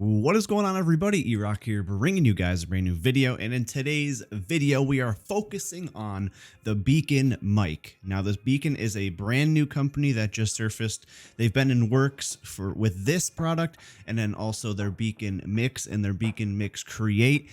What is going on, everybody? E-Rock here, bringing you guys a brand new video, and in today's video we are focusing on the Beacn mic. Now this Beacn is a brand new company that just surfaced. They've been in works with this product and then also their Beacn Mix and their Beacn Mix Create.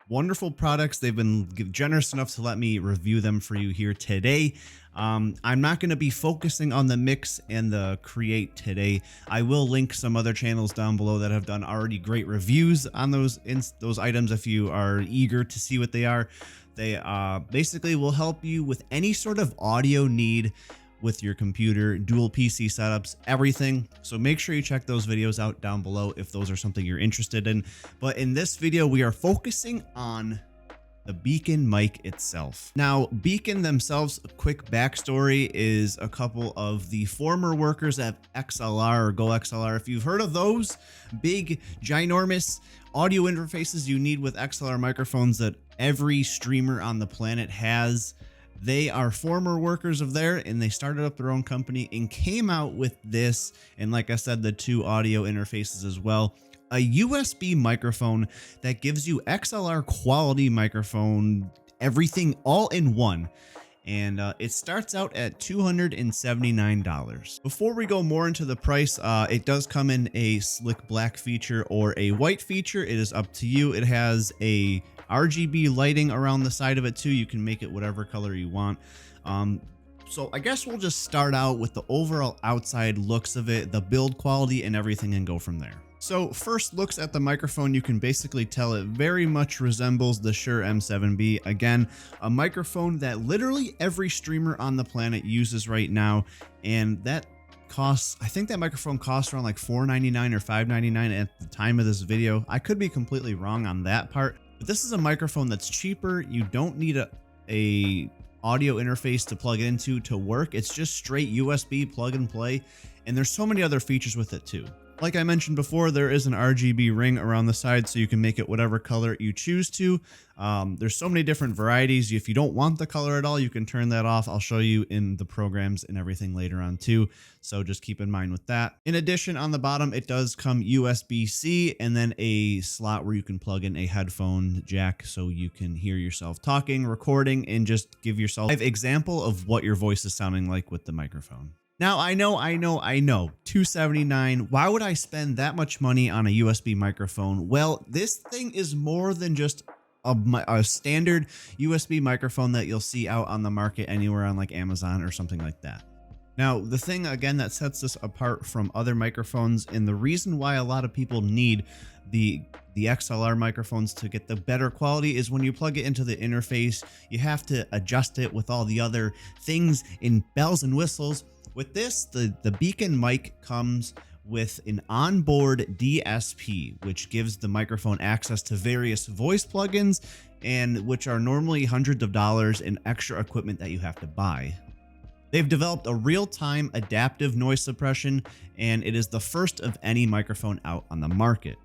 Wonderful products. They've been generous enough to let me review them for you here today. I'm not going to be focusing on the Mix and the Create today. I will link some other channels down below that have done already great reviews on those items if you are eager to see what they are. They basically will help you with any sort of audio need with your computer, dual PC setups, everything. So make sure you check those videos out down below if those are something you're interested in. But in this video, we are focusing on the Beacn mic itself. Now, Beacn themselves, a quick backstory, is a couple of the former workers at XLR or Go XLR. If you've heard of those big, ginormous audio interfaces you need with XLR microphones that every streamer on the planet has, they are former workers of there, and they started up their own company and came out with this. And like I said, the two audio interfaces as well. A USB microphone that gives you XLR quality microphone, everything all in one. And it starts out at $279. Before we go more into the price, it does come in a slick black feature or a white feature. It is up to you. It has a RGB lighting around the side of it too. You can make it whatever color you want. So I guess we'll just start out with the overall outside looks of it, the build quality and everything, and go from there. So first looks at the microphone, you can basically tell it very much resembles the Shure M7B. Again, a microphone that literally every streamer on the planet uses right now. And that costs, I think that microphone costs around like $4.99 or $5.99 at the time of this video. I could be completely wrong on that part, but this is a microphone that's cheaper. You don't need a audio interface to plug it into to work. It's just straight USB plug and play. And there's so many other features with it too. Like I mentioned before, there is an RGB ring around the side, so you can make it whatever color you choose to. There's so many different varieties. If you don't want the color at all, you can turn that off. I'll show you in the programs and everything later on too. So just keep in mind with that. In addition, on the bottom, it does come USB-C and then a slot where you can plug in a headphone jack so you can hear yourself talking, recording, and just give yourself an example of what your voice is sounding like with the microphone. Now, I know, $279. Why would I spend that much money on a USB microphone? Well, this thing is more than just a standard USB microphone that you'll see out on the market anywhere on like Amazon or something like that. Now, the thing, again, that sets this apart from other microphones, and the reason why a lot of people need the XLR microphones to get the better quality, is when you plug it into the interface, you have to adjust it with all the other things and bells and whistles. With this, the Beacn mic comes with an onboard DSP, which gives the microphone access to various voice plugins, and which are normally hundreds of dollars in extra equipment that you have to buy. They've developed a real-time adaptive noise suppression, and it is the first of any microphone out on the market.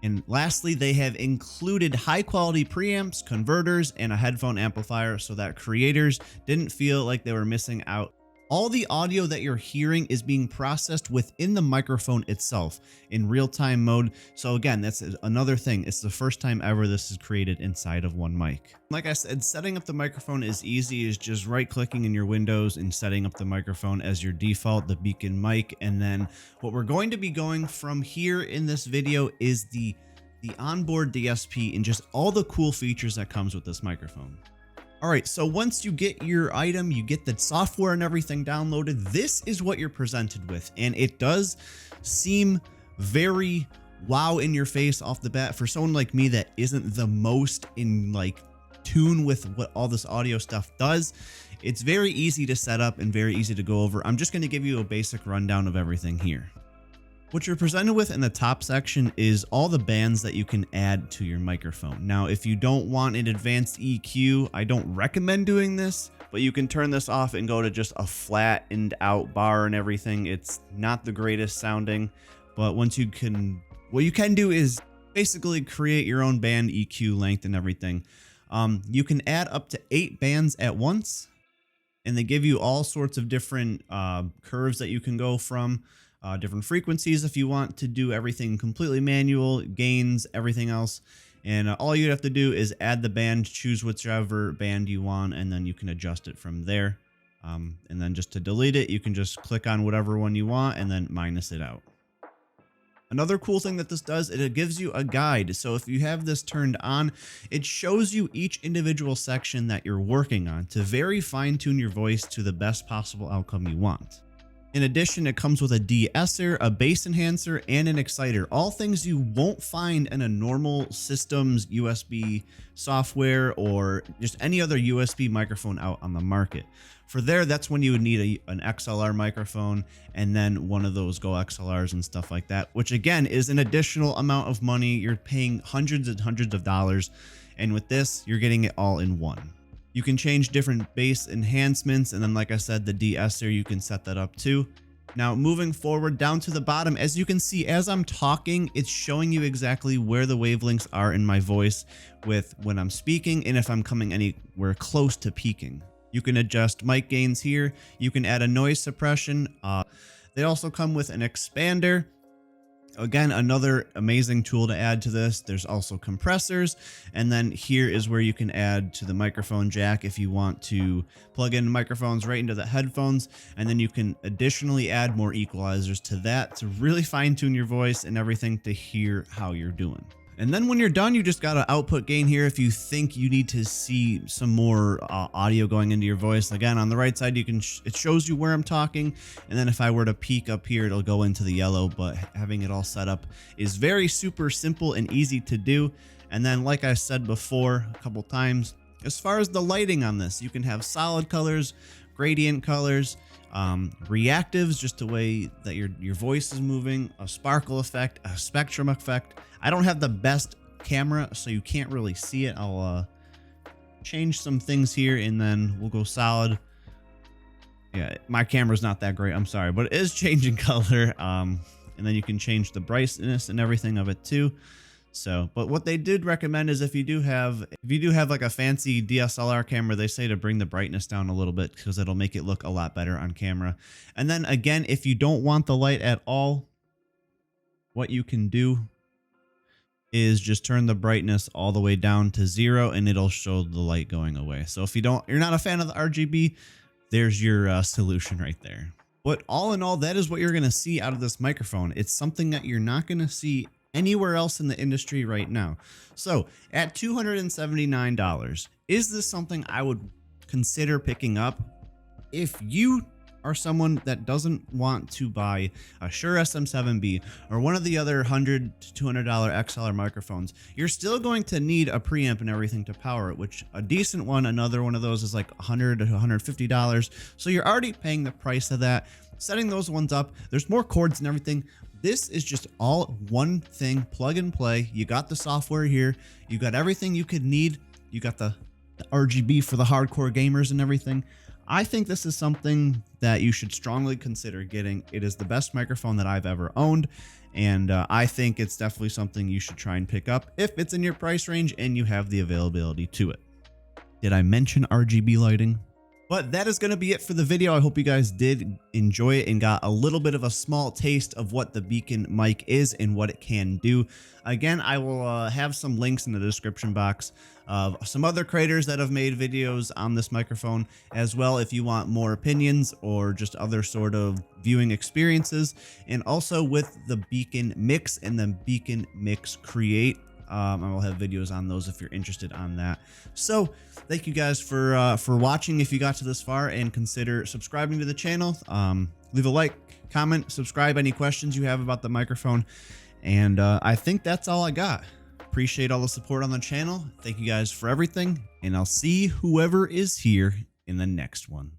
And lastly, they have included high-quality preamps, converters, and a headphone amplifier so that creators didn't feel like they were missing out. All the audio that you're hearing is being processed within the microphone itself in real-time mode. So again, that's another thing. It's the first time ever this is created inside of one mic. Like I said, setting up the microphone is easy. It's just right-clicking in your Windows and setting up the microphone as your default, the Beacn mic. And then what we're going to be going from here in this video is the onboard DSP and just all the cool features that comes with this microphone. All right, so once you get your item, you get the software and everything downloaded, this is what you're presented with. And it does seem very wow in your face off the bat for someone like me that isn't the most in like tune with what all this audio stuff does. It's very easy to set up and very easy to go over. I'm just going to give you a basic rundown of everything here. What you're presented with in the top section is all the bands that you can add to your microphone. Now, if you don't want an advanced EQ, I don't recommend doing this, but you can turn this off and go to just a flattened out bar and everything. It's not the greatest sounding, but what you can do is basically create your own band EQ length and everything. You can add up to 8 bands at once, and they give you all sorts of different curves that you can go from. different frequencies if you want to do everything completely manual, gains, everything else. And all you have to do is add the band, choose whichever band you want, and then you can adjust it from there. And then just to delete it, you can just click on whatever one you want and then minus it out. Another cool thing that this does, it gives you a guide. So if you have this turned on, it shows you each individual section that you're working on to very fine tune your voice to the best possible outcome you want. In addition, it comes with a de-esser, a bass enhancer, and an exciter. All things you won't find in a normal system's USB software or just any other USB microphone out on the market. For there, that's when you would need an XLR microphone and then one of those Go XLRs and stuff like that, which again is an additional amount of money. You're paying hundreds and hundreds of dollars. And with this, you're getting it all in one. You can change different bass enhancements, and then like I said, the de-esser, you can set that up too. Now moving forward down to the bottom, as you can see, as I'm talking, it's showing you exactly where the wavelengths are in my voice with when I'm speaking and if I'm coming anywhere close to peaking. You can adjust mic gains here. You can add a noise suppression. They also come with an expander. Again, another amazing tool to add to this. There's also compressors. And then here is where you can add to the microphone jack if you want to plug in microphones right into the headphones. And then you can additionally add more equalizers to that to really fine tune your voice and everything to hear how you're doing. And then when you're done, you just got to output gain here if you think you need to see some more audio going into your voice. Again, on the right side, you can it shows you where I'm talking. And then if I were to peak up here, it'll go into the yellow. But having it all set up is very super simple and easy to do. And then, like I said before a couple times, as far as the lighting on this, you can have solid colors, gradient colors, reactives, just the way that your voice is moving, a sparkle effect, a spectrum effect. I don't have the best camera, so you can't really see it. I'll change some things here and then we'll go solid. Yeah, my camera's not that great, I'm sorry, but it is changing color. And then you can change the brightness and everything of it too. So, but what they did recommend is if you do have like a fancy DSLR camera, they say to bring the brightness down a little bit because it'll make it look a lot better on camera. And then again, if you don't want the light at all, what you can do is just turn the brightness all the way down to 0 and it'll show the light going away. So if you're not a fan of the RGB, there's your solution right there. But all in all, that is what you're going to see out of this microphone. It's something that you're not going to see anywhere else in the industry right now. So at $279, is this something I would consider picking up? If you are someone that doesn't want to buy a Shure SM7B or one of the other $100 to $200 XLR microphones, you're still going to need a preamp and everything to power it, which a decent one, another one of those is like $100 to $150. So you're already paying the price of that. Setting those ones up, there's more cords and everything. This is just all one thing, plug and play. You got the software here. You got everything you could need. You got the RGB for the hardcore gamers and everything. I think this is something that you should strongly consider getting. It is the best microphone that I've ever owned, and I think it's definitely something you should try and pick up if it's in your price range and you have the availability to it. Did I mention RGB lighting? But that is going to be it for the video. I hope you guys did enjoy it and got a little bit of a small taste of what the Beacn mic is and what it can do. Again, I will have some links in the description box of some other creators that have made videos on this microphone as well if you want more opinions or just other sort of viewing experiences. And also with the Beacn Mix and the Beacn Mix Create. I will have videos on those if you're interested on that. So thank you guys for watching if you got to this far, and consider subscribing to the channel. Leave a like, comment, subscribe, any questions you have about the microphone. And I think that's all I got. Appreciate all the support on the channel. Thank you guys for everything, and I'll see whoever is here in the next one.